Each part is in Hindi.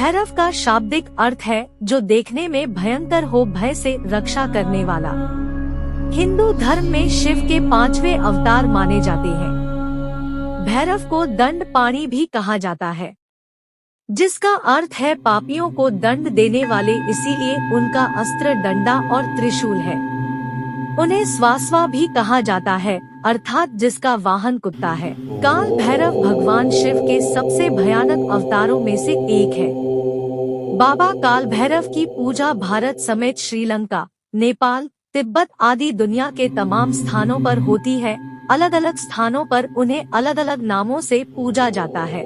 भैरव का शाब्दिक अर्थ है जो देखने में भयंकर हो, भय से रक्षा करने वाला। हिंदू धर्म में शिव के 5वें अवतार माने जाते हैं। भैरव को दंड पाणी भी कहा जाता है, जिसका अर्थ है पापियों को दंड देने वाले, इसीलिए उनका अस्त्र डंडा और त्रिशूल है। उन्हें स्वास्वा भी कहा जाता है, अर्थात जिसका वाहन कुत्ता है। काल भैरव भगवान शिव के सबसे भयानक अवतारों में से एक है। बाबा काल भैरव की पूजा भारत समेत श्रीलंका, नेपाल, तिब्बत आदि दुनिया के तमाम स्थानों पर होती है। अलग अलग स्थानों पर उन्हें अलग अलग नामों से पूजा जाता है।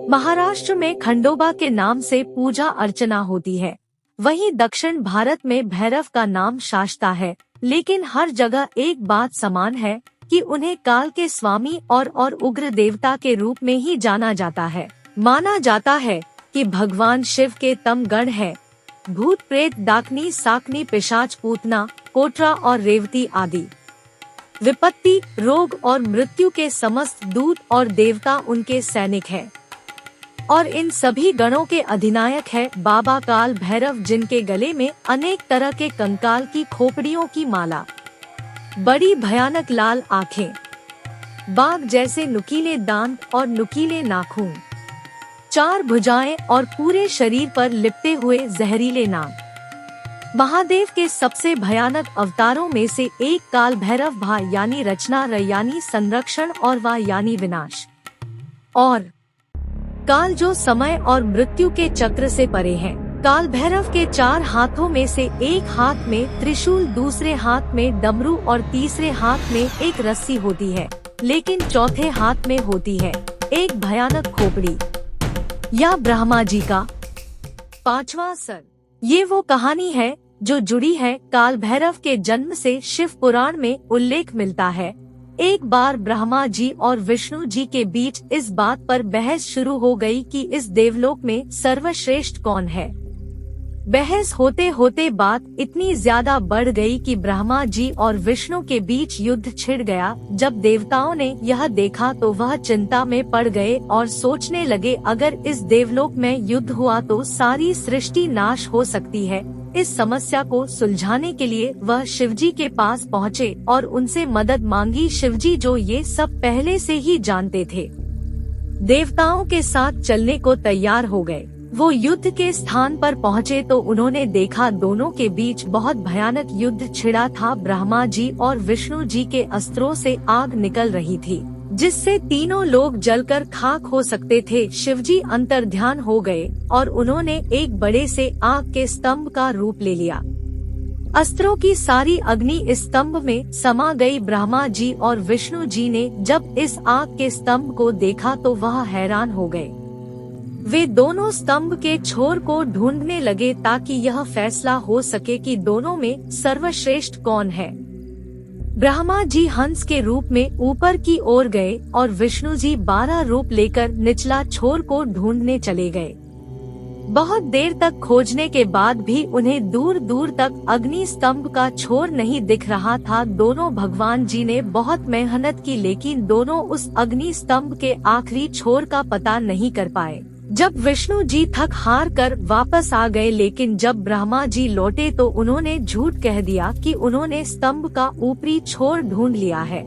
महाराष्ट्र में खंडोबा के नाम से पूजा अर्चना होती है। वहीं दक्षिण भारत में भैरव का नाम शास्ता है। लेकिन हर जगह एक बात समान है कि उन्हें काल के स्वामी और उग्र देवता के रूप में ही जाना जाता है। माना जाता है कि भगवान शिव के तम गण है, भूत प्रेत डाकनी साकनी पिशाच पूतना कोटरा और रेवती आदि। विपत्ति, रोग और मृत्यु के समस्त दूत और देवता उनके सैनिक हैं। और इन सभी गणों के अधिनायक है बाबा काल भैरव, जिनके गले में अनेक तरह के कंकाल की खोपड़ियों की माला, बड़ी भयानक लाल आँखें, बाघ जैसे नुकीले दांत और नुकीले नाखून, 4 भुजाएं और पूरे शरीर पर लिपटे हुए जहरीले नाग। महादेव के सबसे भयानक अवतारों में से एक काल भैरव भा यानी रचना, र यानी संरक्षण और वा यानी विनाश, और काल जो समय और मृत्यु के चक्र से परे हैं। काल भैरव के 4 हाथों में से एक हाथ में त्रिशूल, दूसरे हाथ में डमरू और तीसरे हाथ में एक रस्सी होती है, लेकिन चौथे हाथ में होती है एक भयानक खोपड़ी या ब्रह्मा जी का 5वां सर। ये वो कहानी है जो जुड़ी है काल भैरव के जन्म से। शिव पुराण में उल्लेख मिलता है, एक बार ब्रह्मा जी और विष्णु जी के बीच इस बात पर बहस शुरू हो गई कि इस देवलोक में सर्वश्रेष्ठ कौन है। बहस होते होते बात इतनी ज्यादा बढ़ गई कि ब्रह्मा जी और विष्णु के बीच युद्ध छिड़ गया। जब देवताओं ने यह देखा तो वह चिंता में पड़ गए और सोचने लगे, अगर इस देवलोक में युद्ध हुआ तो सारी सृष्टि नाश हो सकती है। इस समस्या को सुलझाने के लिए वह शिवजी के पास पहुँचे और उनसे मदद मांगी। शिवजी जो ये सब पहले से ही जानते थे, देवताओं के साथ चलने को तैयार हो गए। वो युद्ध के स्थान पर पहुँचे तो उन्होंने देखा दोनों के बीच बहुत भयानक युद्ध छिड़ा था। ब्रह्मा जी और विष्णु जी के अस्त्रों से आग निकल रही थी, जिससे तीनों लोग जलकर खाक हो सकते थे। शिवजी अंतर्ध्यान हो गए और उन्होंने एक बड़े से आग के स्तंभ का रूप ले लिया। अस्त्रों की सारी अग्नि इस स्तंभ में समा गई। ब्रह्मा जी और विष्णु जी ने जब इस आग के स्तंभ को देखा तो वह हैरान हो गए। वे दोनों स्तंभ के छोर को ढूंढने लगे ताकि यह फैसला हो सके कि दोनों में सर्वश्रेष्ठ कौन है। ब्रह्मा जी हंस के रूप में ऊपर की ओर गए और विष्णु जी 12 रूप लेकर निचला छोर को ढूंढने चले गए। बहुत देर तक खोजने के बाद भी उन्हें दूर दूर तक अग्नि स्तंभ का छोर नहीं दिख रहा था। दोनों भगवान जी ने बहुत मेहनत की, लेकिन दोनों उस अग्नि स्तंभ के आखिरी छोर का पता नहीं कर पाए। जब विष्णु जी थक हार कर वापस आ गए, लेकिन जब ब्रह्मा जी लौटे तो उन्होंने झूठ कह दिया कि उन्होंने स्तंभ का ऊपरी छोर ढूंढ लिया है,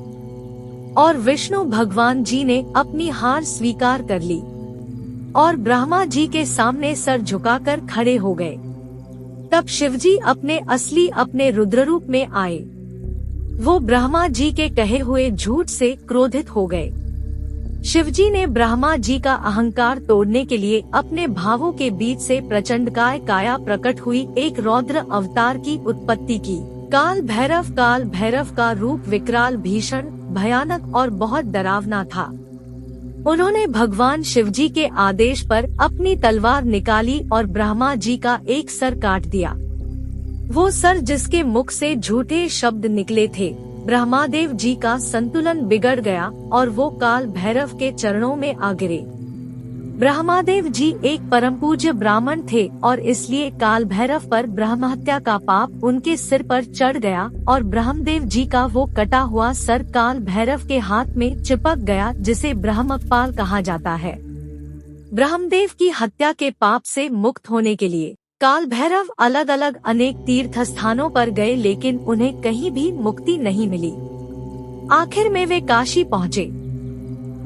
और विष्णु भगवान जी ने अपनी हार स्वीकार कर ली और ब्रह्मा जी के सामने सर झुकाकर खड़े हो गए। तब शिवजी अपने रुद्र रूप में आए। वो ब्रह्मा जी के कहे हुए झूठ से क्रोधित हो गए। शिवजी ने ब्रह्मा जी का अहंकार तोड़ने के लिए अपने भावों के बीच से प्रचंडकाय काया प्रकट हुई एक रौद्र अवतार की उत्पत्ति की। काल भैरव का रूप विकराल, भीषण, भयानक और बहुत डरावना था। उन्होंने भगवान शिवजी के आदेश पर अपनी तलवार निकाली और ब्रह्मा जी का एक सर काट दिया। वो सर जिसके मुख से झूठे शब्द निकले थे। ब्रह्मादेव जी का संतुलन बिगड़ गया और वो काल भैरव के चरणों में आ गिरे। ब्रह्मादेव जी एक परम पूज्य ब्राह्मण थे और इसलिए काल भैरव पर ब्रह्महत्या का पाप उनके सिर पर चढ़ गया और ब्रह्मदेव जी का वो कटा हुआ सर काल भैरव के हाथ में चिपक गया, जिसे ब्रह्मकपाल कहा जाता है। ब्रह्मदेव की हत्या के पाप से मुक्त होने के लिए काल भैरव अलग अलग अनेक तीर्थ स्थानों पर गए, लेकिन उन्हें कहीं भी मुक्ति नहीं मिली। आखिर में वे काशी पहुँचे।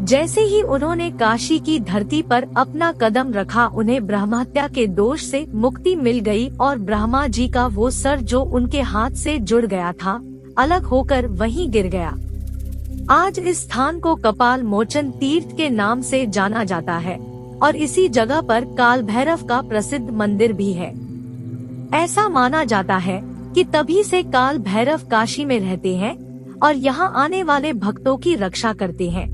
जैसे ही उन्होंने काशी की धरती पर अपना कदम रखा, उन्हें ब्रह्महत्या के दोष से मुक्ति मिल गई और ब्रह्मा जी का वो सर जो उनके हाथ से जुड़ गया था, अलग होकर वहीं गिर गया। आज इस स्थान को कपाल मोचन तीर्थ के नाम से जाना जाता है और इसी जगह पर काल भैरव का प्रसिद्ध मंदिर भी है। ऐसा माना जाता है कि तभी से काल भैरव काशी में रहते हैं और यहाँ आने वाले भक्तों की रक्षा करते हैं।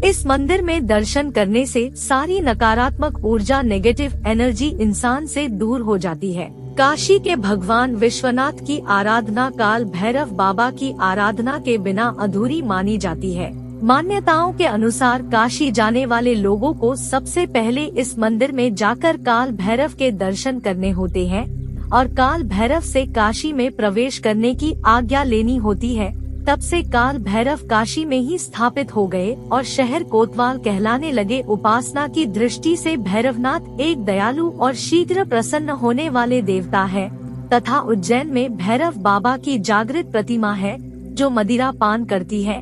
इस मंदिर में दर्शन करने से सारी नकारात्मक ऊर्जा, नेगेटिव एनर्जी इंसान से दूर हो जाती है। काशी के भगवान विश्वनाथ की आराधना काल भैरव बाबा की आराधना के बिना अधूरी मानी जाती है। मान्यताओं के अनुसार काशी जाने वाले लोगों को सबसे पहले इस मंदिर में जाकर काल भैरव के दर्शन करने होते हैं और काल भैरव से काशी में प्रवेश करने की आज्ञा लेनी होती है। तब से काल भैरव काशी में ही स्थापित हो गए और शहर कोतवाल कहलाने लगे। उपासना की दृष्टि से भैरवनाथ एक दयालु और शीघ्र प्रसन्न होने वाले देवता है तथा उज्जैन में भैरव बाबा की जागृत प्रतिमा है जो मदिरा पान करती है।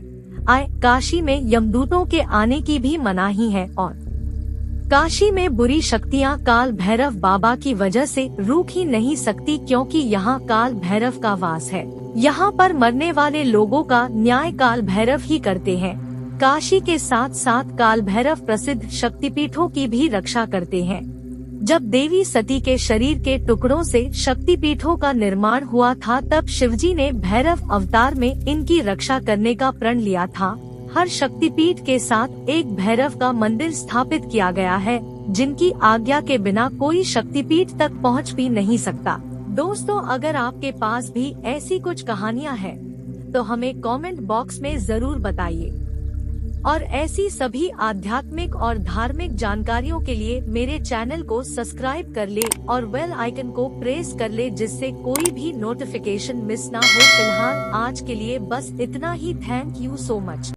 काशी में यमदूतों के आने की भी मनाही है और काशी में बुरी शक्तियां काल भैरव बाबा की वजह से रुक ही नहीं सकती, क्योंकि यहाँ काल भैरव का वास है। यहाँ पर मरने वाले लोगों का न्याय काल भैरव ही करते हैं। काशी के साथ साथ काल भैरव प्रसिद्ध शक्तिपीठों की भी रक्षा करते हैं। जब देवी सती के शरीर के टुकड़ों से शक्तिपीठों का निर्माण हुआ था, तब शिवजी ने भैरव अवतार में इनकी रक्षा करने का प्रण लिया था। हर शक्तिपीठ के साथ एक भैरव का मंदिर स्थापित किया गया है, जिनकी आज्ञा के बिना कोई शक्तिपीठ तक पहुंच भी नहीं सकता। दोस्तों, अगर आपके पास भी ऐसी कुछ कहानियां हैं तो हमें कमेंट बॉक्स में जरूर बताइए और ऐसी सभी आध्यात्मिक और धार्मिक जानकारियों के लिए मेरे चैनल को सब्सक्राइब कर ले और बेल आइकन को प्रेस कर ले, जिससे कोई भी नोटिफिकेशन मिस ना हो। फिलहाल आज के लिए बस इतना ही। Thank you so much.